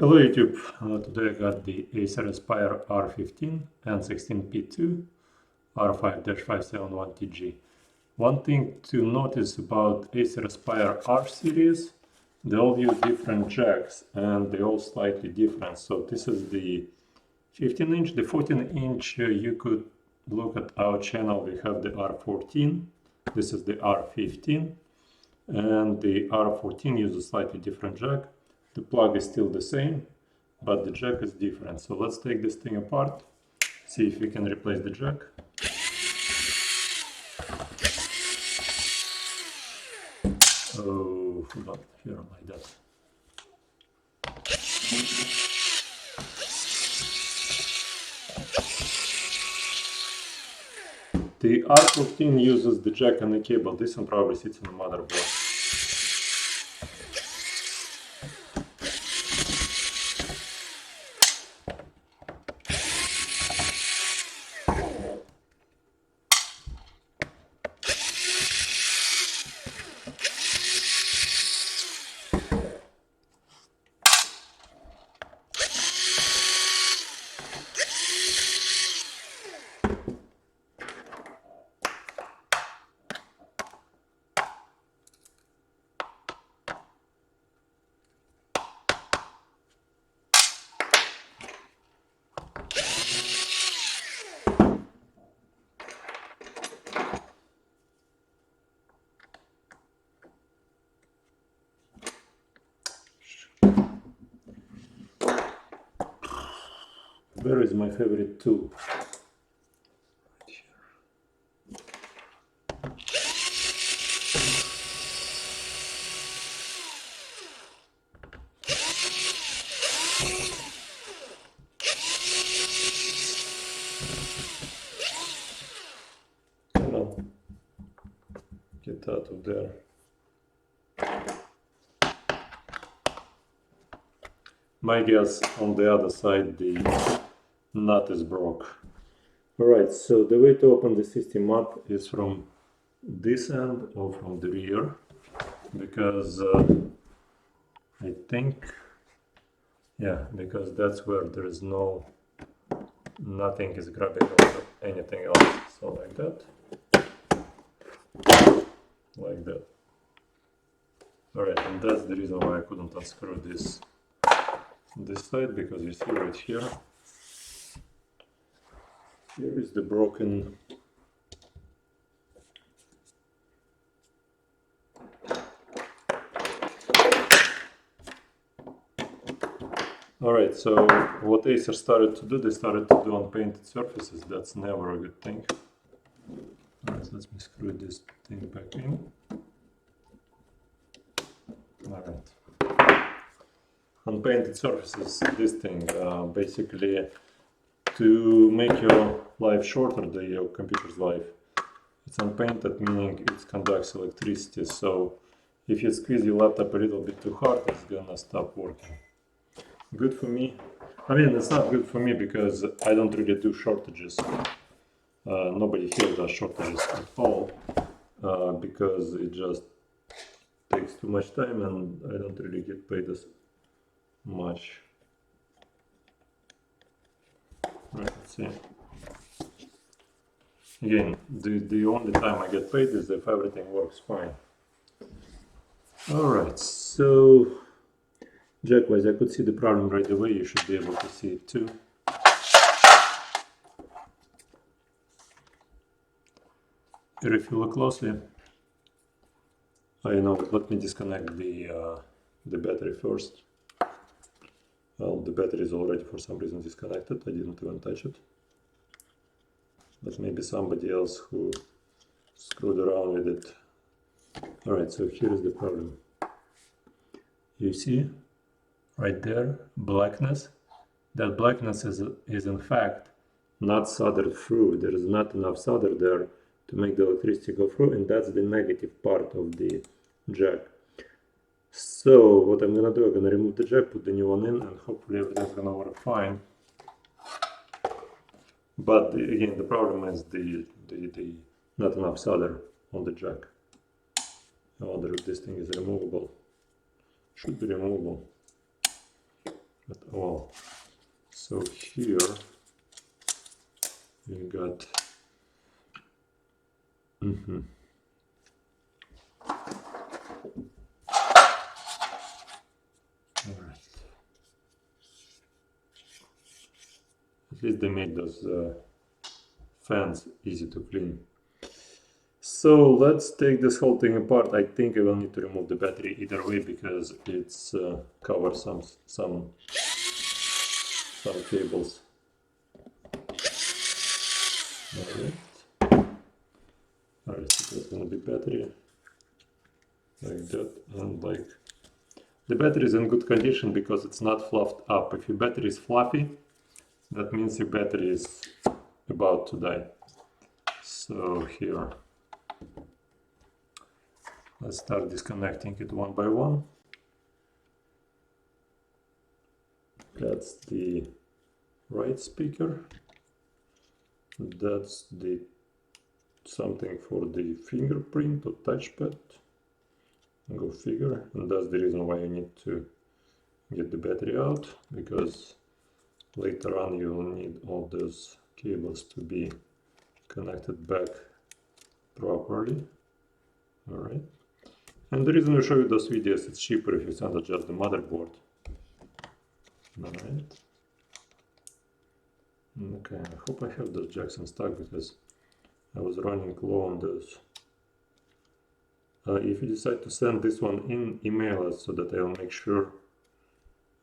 Hello YouTube, today I got the Acer Aspire R15 N16P2 R5-571TG. One thing to notice about Acer Aspire R series, they all use different jacks and they all slightly different. So this is the 15 inch, the 14 inch you could look at our channel, we have the R14, this is the R15, and the R14 uses slightly different jack. The plug is still the same, but the jack is different. So let's take this thing apart, see if we can replace the jack. Oh, hold on, here like that. The R14 uses the jack and the cable. This one probably sits in the motherboard. Where is my favorite tool? Right here. Come on, get out of there. My guess, on the other side the nut is broke. Alright, so the way to open the system up is from this end or from the rear, because I think, yeah, because that's where there is nothing is grabbing onto anything else. So like that, like that. Alright, and that's the reason why I couldn't unscrew this side, because you see right here, here is the broken Alright, so what Acer started to do, they started to do on painted surfaces. That's never a good thing. Alright, so let me screw this thing back in. Alright. On painted surfaces, this thing, basically, to make your life shorter, your computer's life, it's unpainted, meaning it conducts electricity. So if you squeeze your laptop a little bit too hard, it's gonna stop working. Good for me. I mean, it's not good for me because I don't really do shortages. Nobody here does shortages at all, because it just takes too much time and I don't really get paid as much. Right, let's see. Again, the only time I get paid is if everything works fine. Alright, so jack-wise, I could see the problem right away. You should be able to see it too. Here, if you look closely, let me disconnect the battery first. Well, the battery is already for some reason disconnected. I didn't even touch it. But maybe somebody else who screwed around with it. Alright, so here is the problem. You see? Right there, blackness. That blackness is in fact not soldered through. There is not enough solder there to make the electricity go through, and that's the negative part of the jack. So what I'm gonna do, I'm gonna remove the jack, put the new one in, and hopefully everything's gonna work fine. But again, the problem is the not enough solder on the jack. I wonder if this thing is removable. Should be removable. at all. So here we got Alright. At least they made those fans easy to clean. So let's take this whole thing apart. I think I will need to remove the battery either way because it's covers some cables. Alright, so that's gonna be battery like that, and like the battery is in good condition because it's not fluffed up. If your battery is fluffy, that means your battery is about to die. So here, let's start disconnecting it one by one. That's the right speaker. That's the something for the fingerprint or touchpad. Go figure. And that's the reason why you need to get the battery out, because later on you will need all those cables to be connected back properly. Alright. And the reason we show you those videos, it's cheaper if you send us just the motherboard. Alright. Okay, I hope I have those jacks in stock because I was running low on those. If you decide to send this one in, email us so that I'll make sure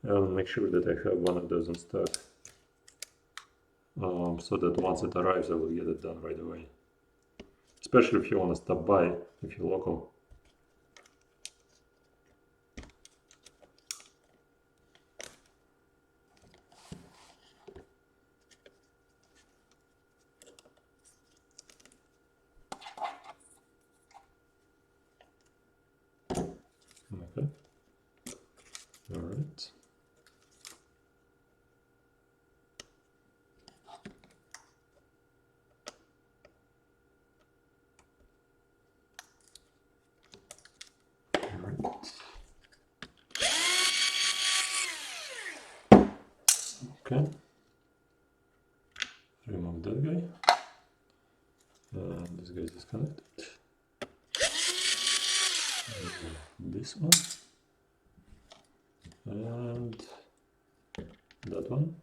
that I have one of those in stock. So that once it arrives I will get it done right away. Especially if you want to stop by, if you're local. Okay. All right. Okay, remove that guy, and this guy is disconnected, this one, and that one,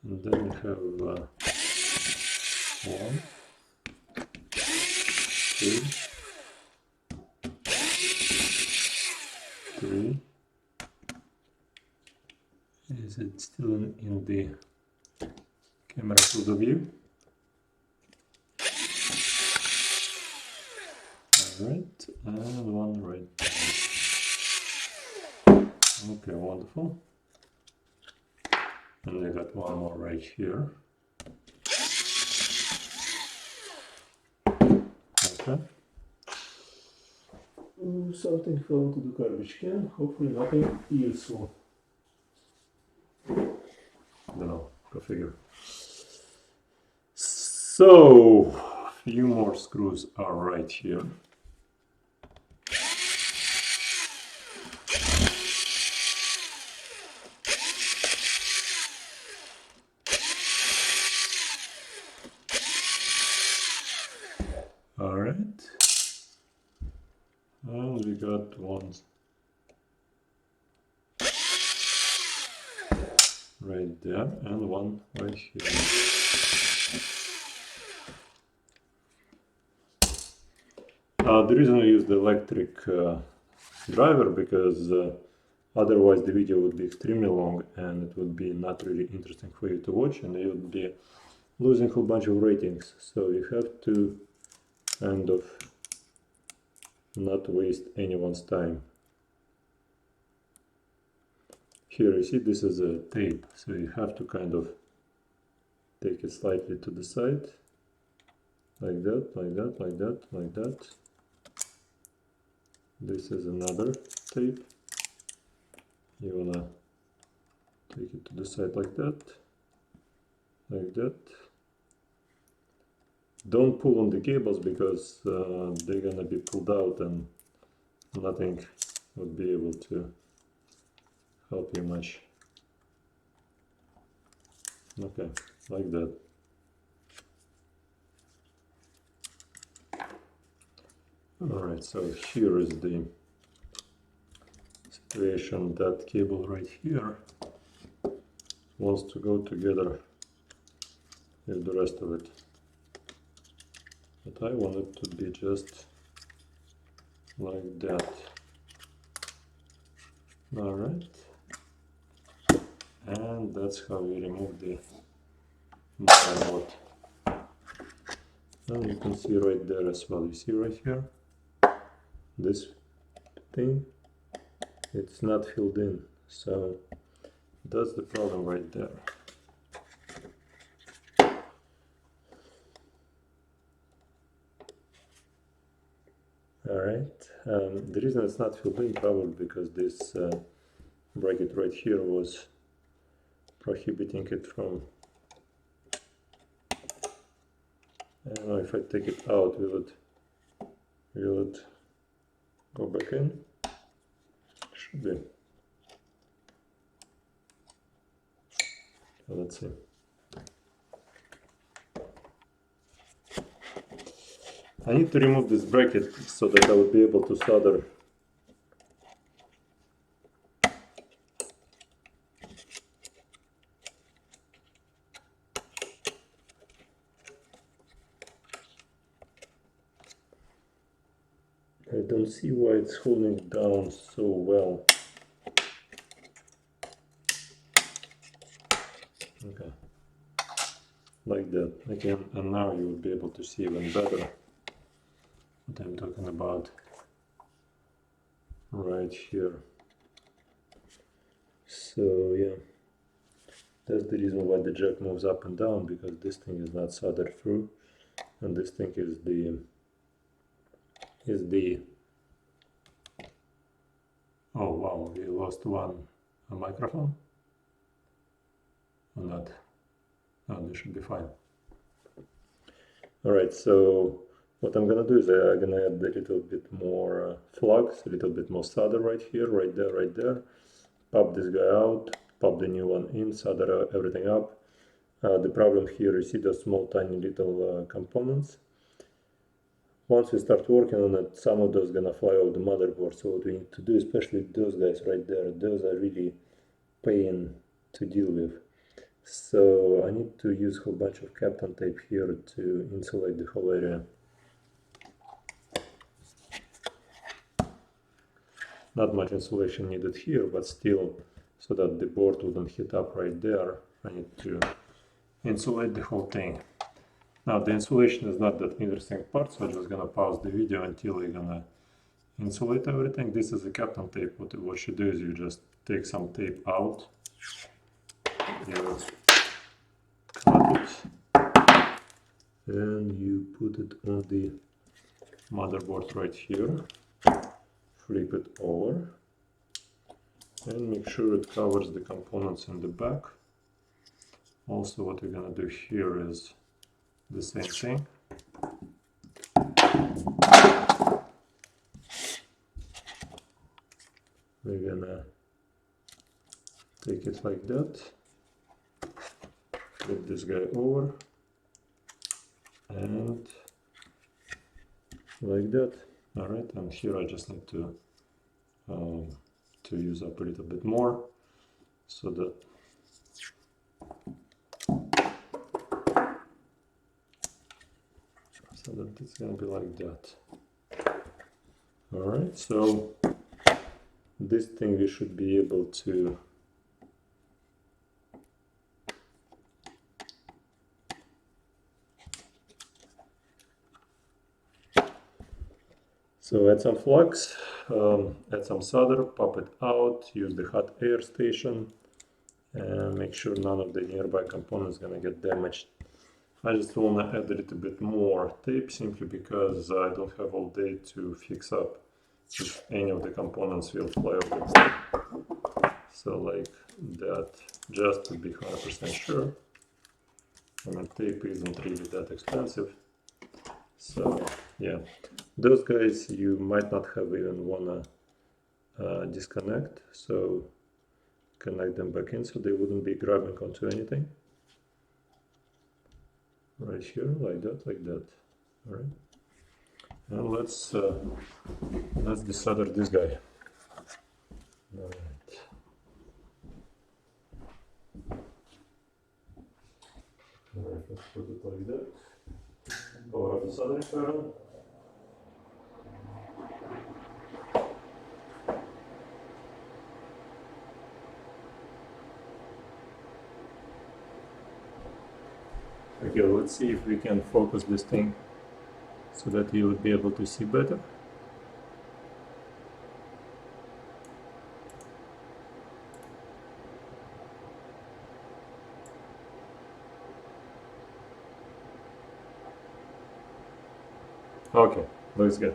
and then we have 1, 2, 3. Is it still in the camera field of view? Alright, and one right there. Okay, wonderful. And I got one more right here. Okay. Something fell into the garbage can. Hopefully nothing useful. Don't know, go figure. So, a few more screws are right here. All right, and we got one right there and one right here. The reason I use the electric driver because otherwise the video would be extremely long and it would be not really interesting for you to watch, and you would be losing a whole bunch of ratings. So you have to kind of not waste anyone's time. Here you see this is a tape, so you have to kind of take it slightly to the side, like that, like that, like that, like that. This is another tape. You wanna take it to the side like that, like that. Don't pull on the cables because they're gonna be pulled out and nothing would be able to help you much. Okay, like that. Alright, so here is the situation that cable right here wants to go together with the rest of it. But I want it to be just like that. Alright. And that's how we remove the motherboard. And you can see right there as well. You see right here? This thing, it's not filled in. So that's the problem right there. Alright, the reason it's not filled in probably because this bracket right here was prohibiting it from, I don't know if I take it out, will it go back in? Should be. Let's see. I need to remove this bracket so that I will be able to solder I don't see why it's holding down so well. Okay, like that again, and now you will be able to see even better what I'm talking about right here. So yeah, that's the reason why the jack moves up and down, because this thing is not soldered through, and this thing is the oh wow, we lost a microphone or not? Oh, this should be fine. Alright, so what I'm gonna do is I'm gonna add a little bit more flux, a little bit more solder right here, right there. Pop this guy out, pop the new one in, solder everything up. The problem here is, see those small tiny little components. Once we start working on it, some of those gonna fly off the motherboard. So what we need to do, especially those guys right there, those are really pain to deal with. So I need to use a whole bunch of Kapton tape here to insulate the whole area. Not much insulation needed here, but still, so that the board wouldn't hit up right there, I need to insulate the whole thing. Now the insulation is not that interesting part, so I'm just gonna pause the video until we're gonna insulate everything. This is a Kapton tape. What you do is you just take some tape out, you cut it, and you put it on the motherboard right here, flip it over, and make sure it covers the components in the back. Also, what we're gonna do here is the same thing. We're gonna take it like that, flip this guy over, and like that. All right, and here I just need to use up a little bit more, so that it's gonna be like that. All right, so this thing we should be able to add some flux, add some solder, pop it out, use the hot air station, and make sure none of the nearby components gonna get damaged. I just want to add a little bit more tape, simply because I don't have all day to fix up if any of the components will fly off the board. So like that, just to be 100% sure. I mean, tape isn't really that expensive. So yeah, those guys you might not have even wanna disconnect. So connect them back in so they wouldn't be grabbing onto anything. Right here, like that, like that. All right. And let's desolder this guy. All right. All right, let's put it like that. Power up the soldering iron. Okay, let's see if we can focus this thing so that you would be able to see better. Okay, looks good.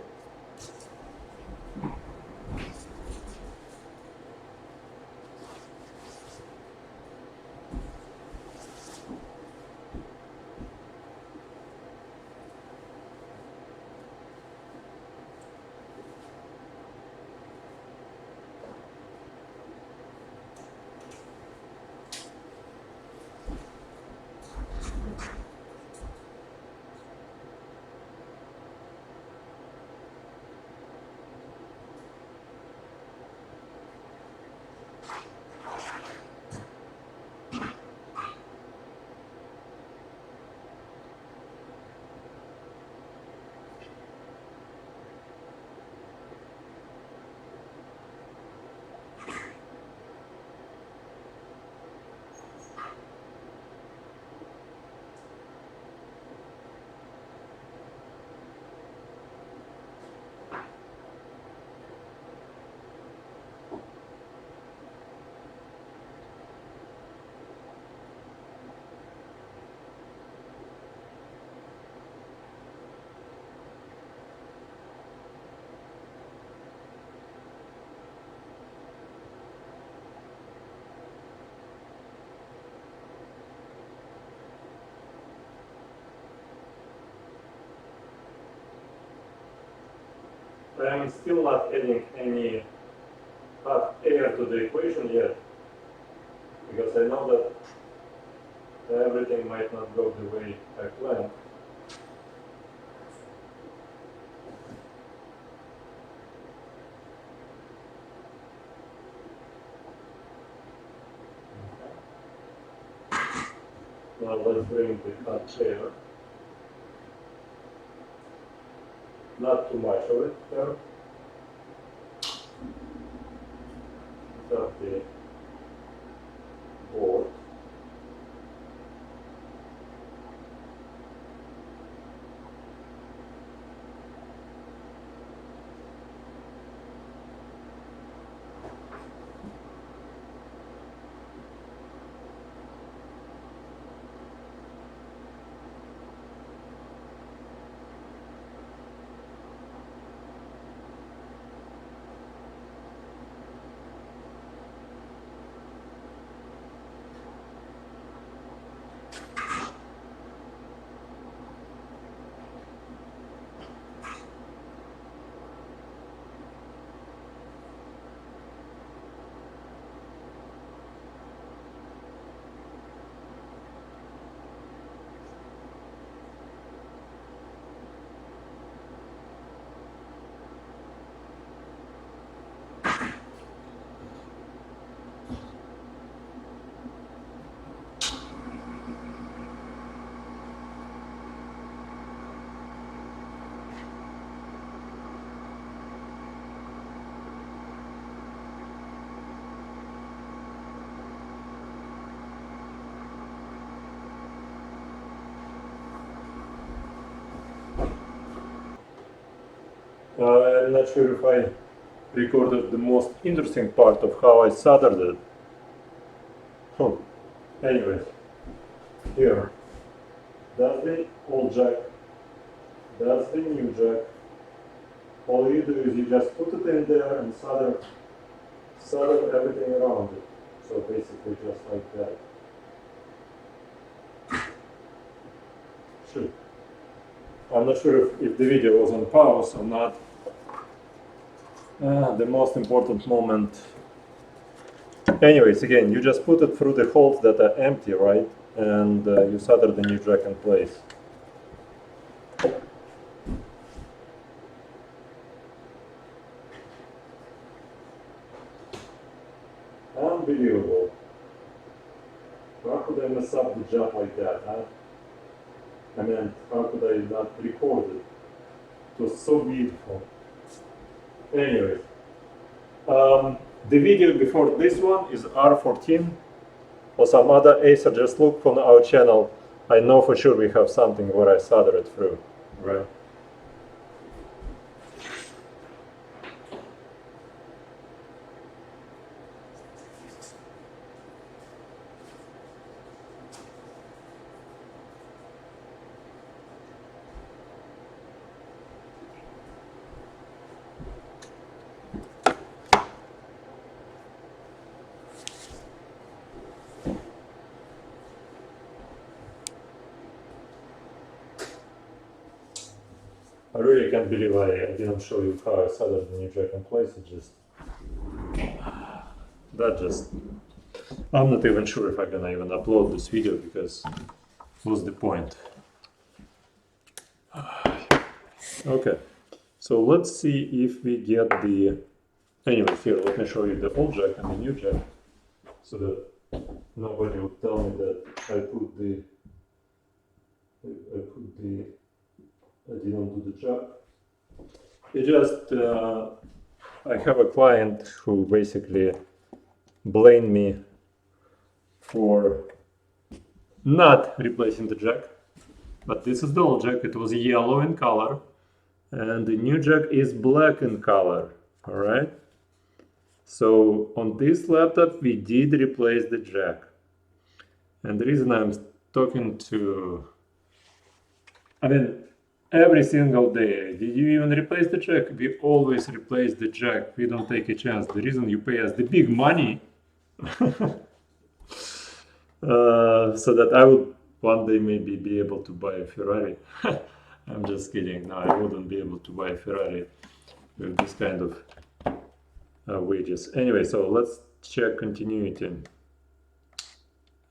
I'm still not adding any hot air to the equation yet, because I know that everything might not go the way I planned. Now let's bring the hot air. Not too much of it there. Without the board. I'm not sure if I recorded the most interesting part of how I soldered it. Anyways, here, that's the old jack, that's the new jack. All you do is you just put it in there and solder everything around it. So basically just like that. Sure. I'm not sure if the video was on pause or not. The most important moment Anyways, again, you just put it through the holes that are empty, right? And you solder the new jack in place. Unbelievable. How could I mess up the job like that, huh? I mean, how could I not record it? It was so beautiful. Anyways, the video before this one is R14 or some other Acer. Just look on our channel. I know for sure we have something where I solder it through, right? I really can't believe I didn't show you how I soldered the new jack in place. I'm not even sure if I'm gonna even upload this video because what's the point? Okay, so let's see if we get the. Anyway, here, let me show you the old jack and the new jack so that nobody would tell me that I didn't do the job. It just, I have a client who basically blamed me for not replacing the jack, but this is the old jack. It was yellow in color, and the new jack is black in color. All right. So on this laptop, we did replace the jack, and the reason I'm talking to, I mean, every single day, did you even replace the jack? We always replace the jack. We don't take a chance. The reason you pay us the big money so that I would one day maybe be able to buy a Ferrari. I'm just kidding. No, I wouldn't be able to buy a Ferrari with this kind of wages. Anyway, so let's check continuity.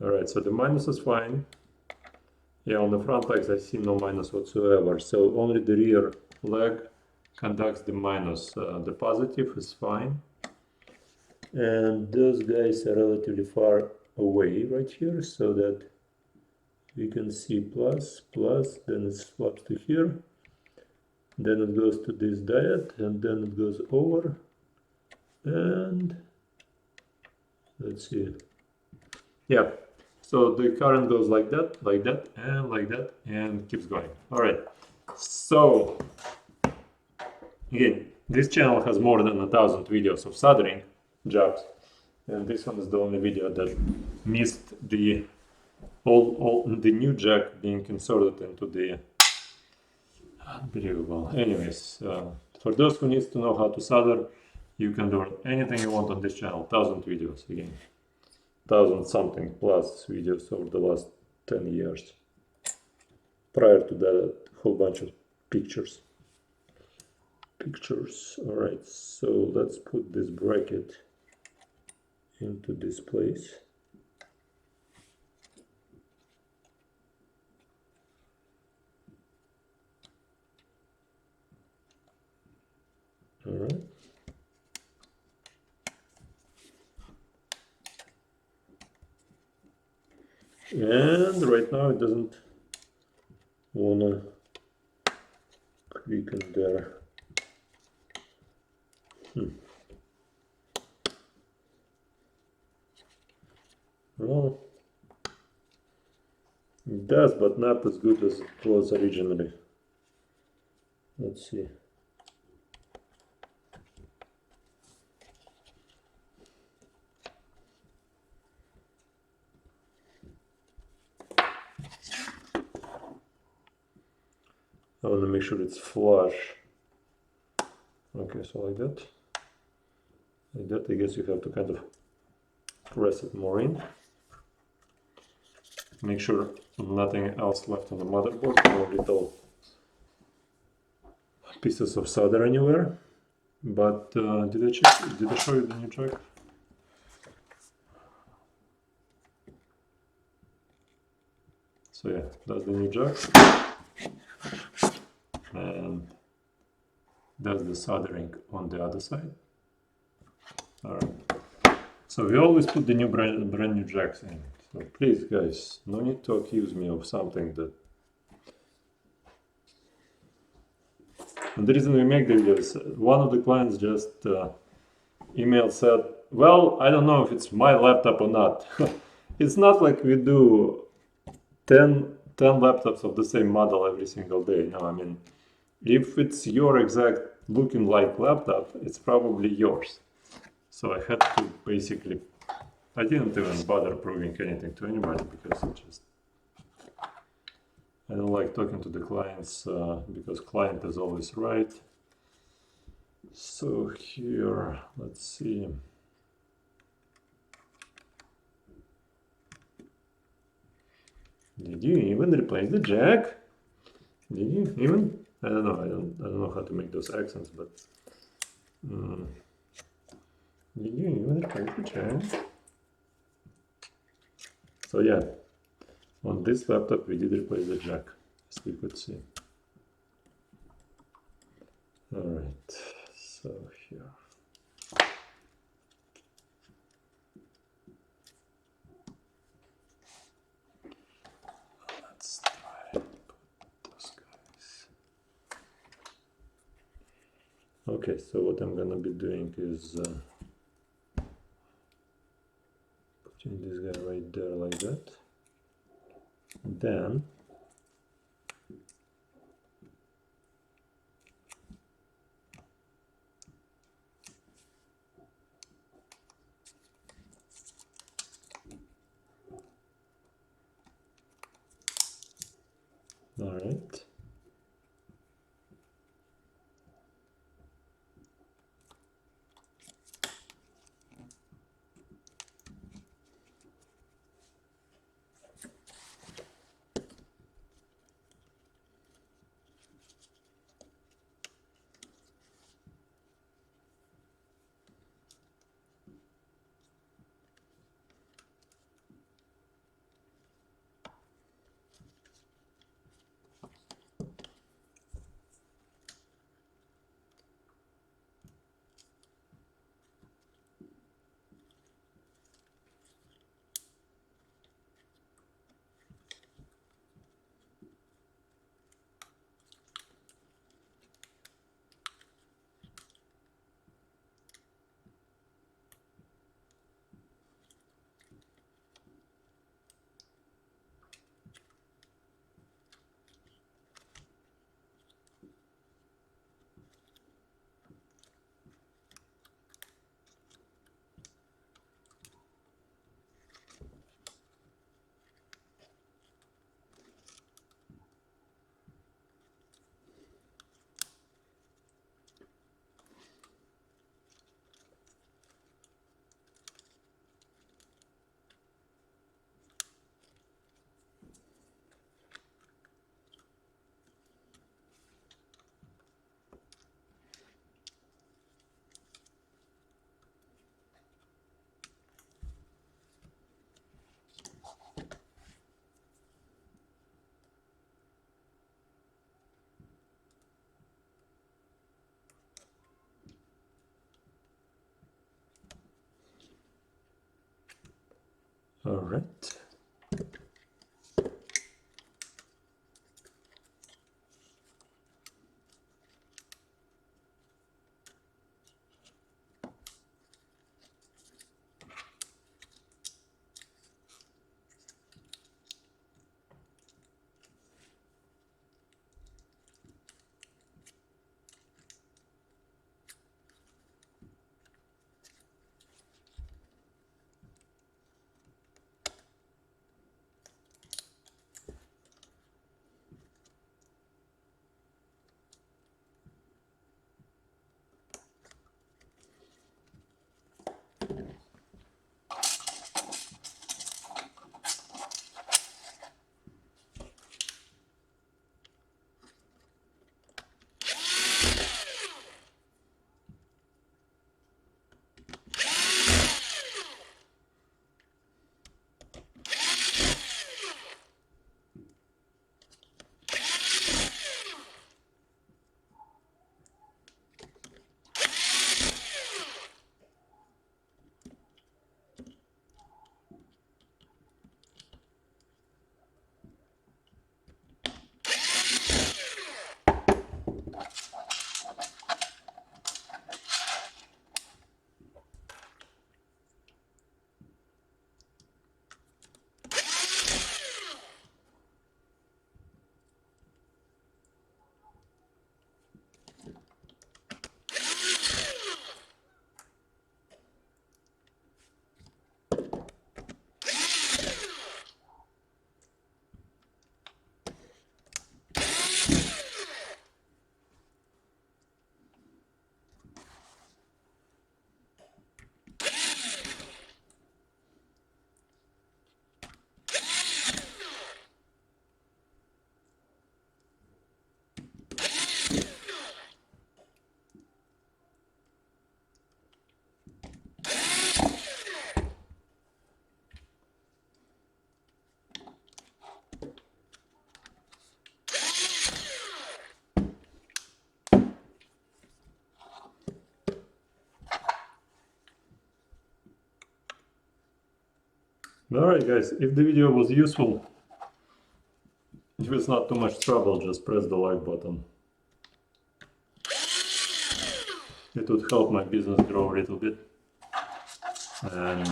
All right, so the minus is fine. Yeah, on the front legs I see no minus whatsoever. So only the rear leg conducts the minus. The positive is fine. And those guys are relatively far away right here, so that we can see plus, then it swaps to here. Then it goes to this diode, and then it goes over. And let's see. Yeah. So the current goes like that, and keeps going. All right. So again, this channel has more than 1,000 videos of soldering jobs, and this one is the only video that missed the the new jack being inserted into the. Unbelievable. Anyways, for those who needs to know how to solder, you can learn anything you want on this channel. 1,000 videos again. 1,000 something plus videos over the last 10 years. Prior to that, a whole bunch of pictures. All right, so let's put this bracket into this place. All right. And right now it doesn't wanna click in there. Well, it does, but not as good as it was originally. Let's see. I want to make sure it's flush. Okay, so like that. Like that, I guess you have to kind of press it more in. Make sure nothing else left on the motherboard, no little pieces of solder anywhere. But did I show you the new jack? So yeah, that's the new jack. And that's the soldering on the other side. Alright. So we always put the new brand new jacks in. So please guys, no need to accuse me of something that... And the reason we make the videos, one of the clients just emailed, said, well, I don't know if it's my laptop or not. It's not like we do 10 laptops of the same model every single day. No, I mean, if it's your exact looking like laptop, it's probably yours. So I had to basically, I didn't even bother proving anything to anybody because it just, I don't like talking to the clients because client is always right. So here, let's see. Did you even replace the jack? Did you even? I don't know. I don't know how to make those accents, but did you even replace the jack? So yeah, on this laptop we did replace the jack, as we could see. All right. So here. Let's try and put those guys. Okay, so what I'm gonna be doing is putting this guy right there like that. Then all right. All right. Alright guys, if the video was useful, if it's not too much trouble, just press the like button. It would help my business grow a little bit. And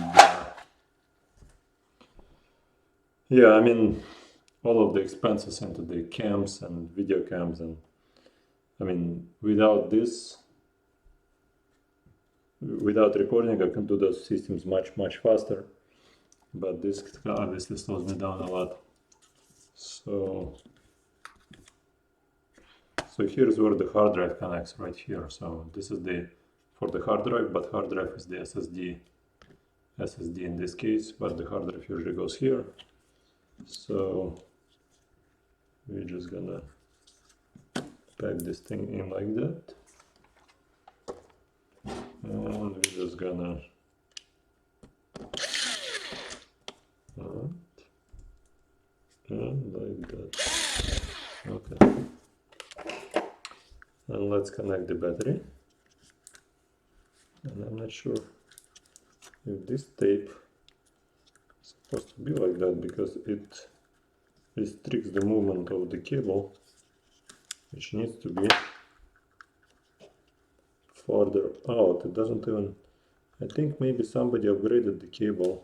yeah, I mean, all of the expenses into the cams and video cams, and I mean, without this, without recording, I can do those systems much faster. But this obviously slows me down a lot. So here's where the hard drive connects, right here. So this is the for the hard drive, but hard drive is the SSD in this case, but the hard drive usually goes here. So we're just gonna pack this thing in like that, and we're just gonna and like that. Okay, and let's connect the battery. And I'm not sure if this tape is supposed to be like that, because it restricts the movement of the cable, which needs to be farther out. It doesn't even, I think maybe somebody upgraded the cable.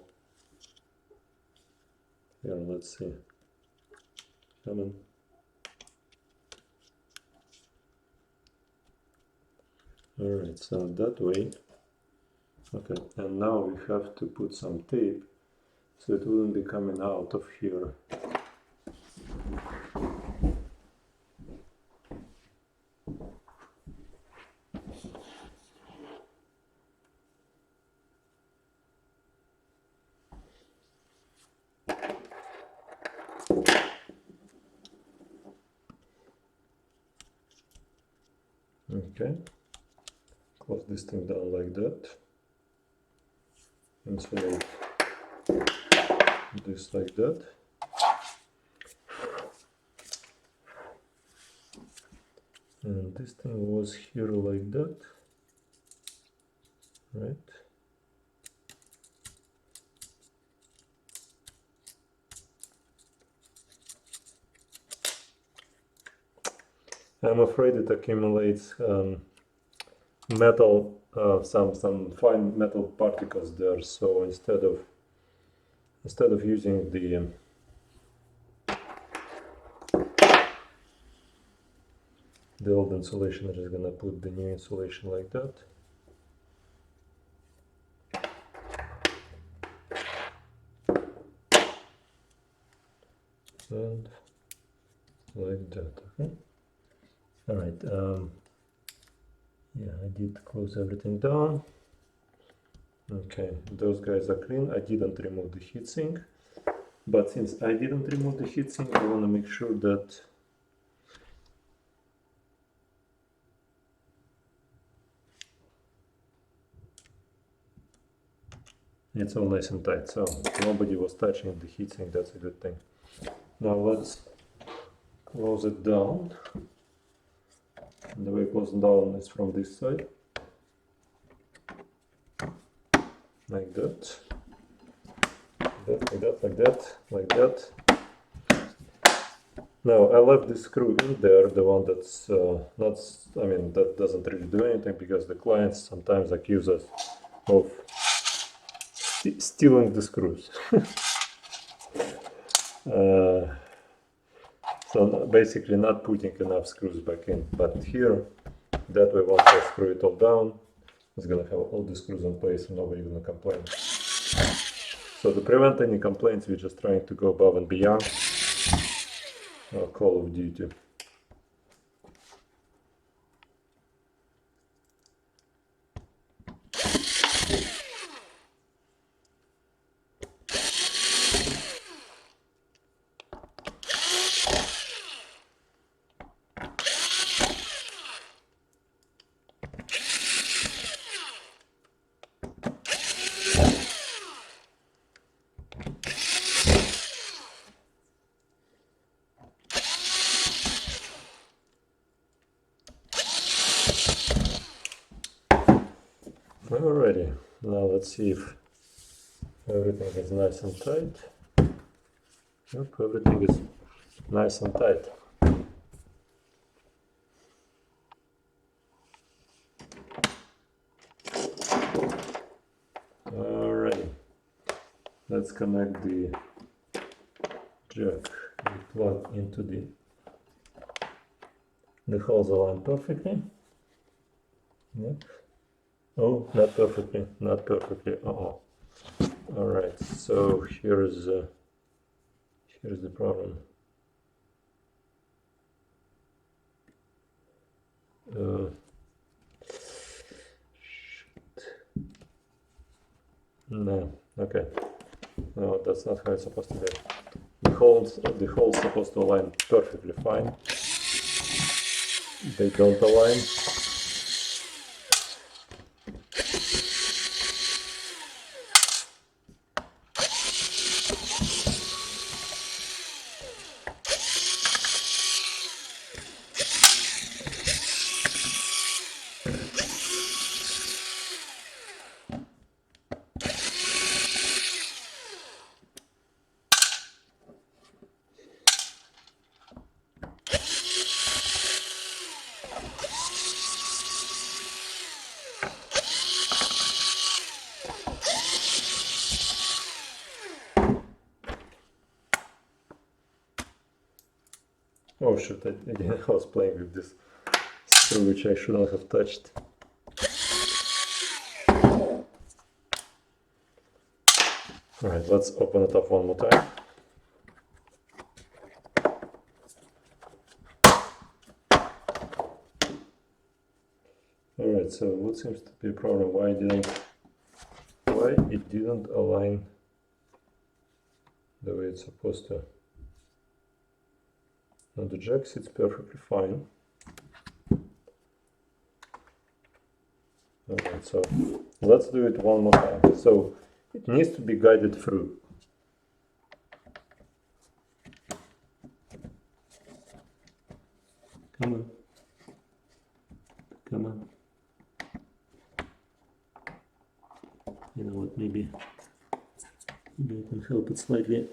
Here, let's see. Come on. Alright, so that way. Okay, and now we have to put some tape so it wouldn't be coming out of here. Okay, close this thing down like that. Insulate this like that. And this thing was here like that, right? I'm afraid it accumulates metal, some fine metal particles there. So instead of using the old insulation, I'm just gonna put the new insulation like that. And like that. Okay. All right. Yeah, I did close everything down. Okay, those guys are clean. I didn't remove the heatsink, but since I didn't remove the heatsink, I want to make sure that it's all nice and tight. So nobody was touching the heatsink. That's a good thing. Now let's close it down. And the way it closes down is from this side, like that, like that. Now I left this screw in there, the one that's not, I mean, that doesn't really do anything, because the clients sometimes accuse us of stealing the screws. So basically not putting enough screws back in, but here, that way once I screw it all down, it's gonna have all the screws in place and nobody's gonna complain. So to prevent any complaints, we're just trying to go above and beyond our Call of Duty. Alrighty, now let's see if Everything is nice and tight. Yep, everything is nice and tight. Alright, let's connect the jack and plug into the holes align perfectly. Yep. Oh, not perfectly, not perfectly. Alright, so here's the problem. No, okay. No, that's not how it's supposed to be. The holes supposed to align perfectly fine. They don't align. Oh shit, I was playing with this screw which I shouldn't have touched. Alright, let's open it up one more time. Alright, so what seems to be a problem? Why it didn't align the way it's supposed to? Now the jack sits perfectly fine. Alright, so let's do it one more time. So it needs to be guided through. Come on. Come on. You know what, maybe I can help it slightly.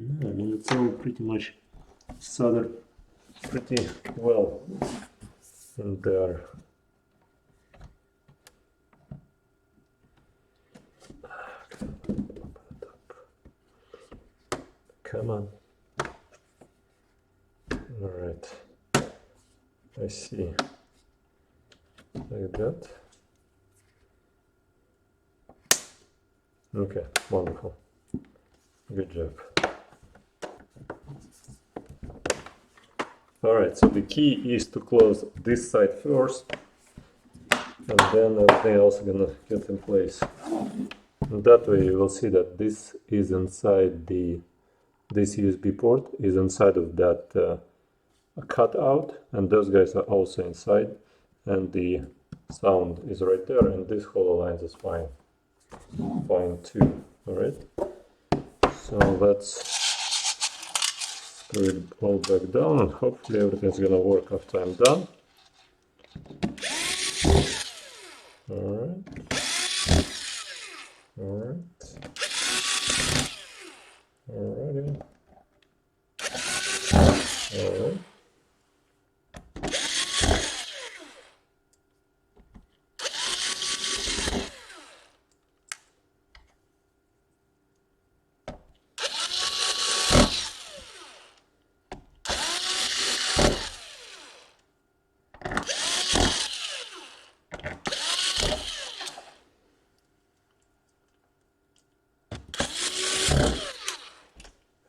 No, I mean it's all pretty much soldered pretty well in there. Come on. Alright. I see. Like that. Okay, wonderful. Good job. Alright, so the key is to close this side first, and then everything else is gonna get in place. And that way you will see that this is inside this USB port is inside of that cutout, and those guys are also inside, and the sound is right there, and this whole aligns is fine too. Alright, so let's screw it all back down, and hopefully everything's gonna work after I'm done. Alright. Alrighty. Alright.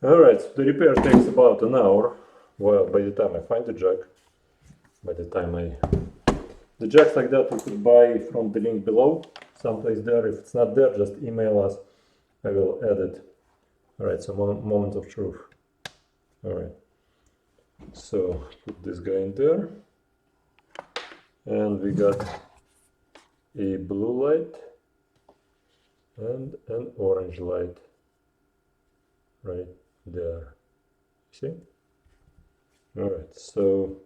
Alright, so the repair takes about an hour. Well, by the time I find the jack, the jacks like that you could buy from the link below, someplace there. If it's not there, just email us, I will add it. Alright, so moment of truth. Alright, so put this guy in there, and we got a blue light and an orange light right there. See? Alright, so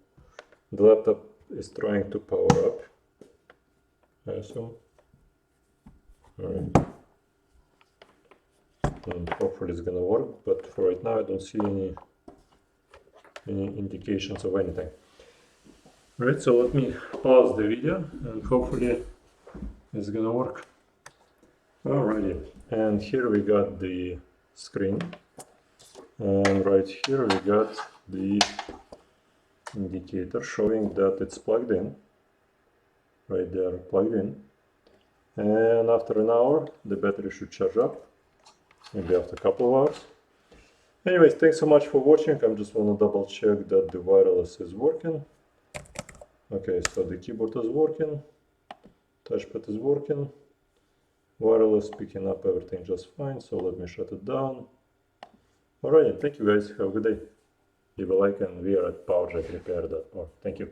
the laptop is trying to power up, I assume. Alright. And hopefully it's gonna work, but for right now I don't see any indications of anything. Right, so let me pause the video and hopefully it's gonna work. Alrighty, and here we got the screen, and right here we got the indicator showing that it's plugged in. Right there, plugged in. And after an hour the battery should charge up, maybe after a couple of hours. Anyways, thanks so much for watching. I just want to double check that the wireless is working. Okay, so the keyboard is working, touchpad is working, wireless picking up everything just fine, so let me shut it down. Alright, thank you guys, have a good day. Leave a like, and we are at powerjackrepair.org. Thank you.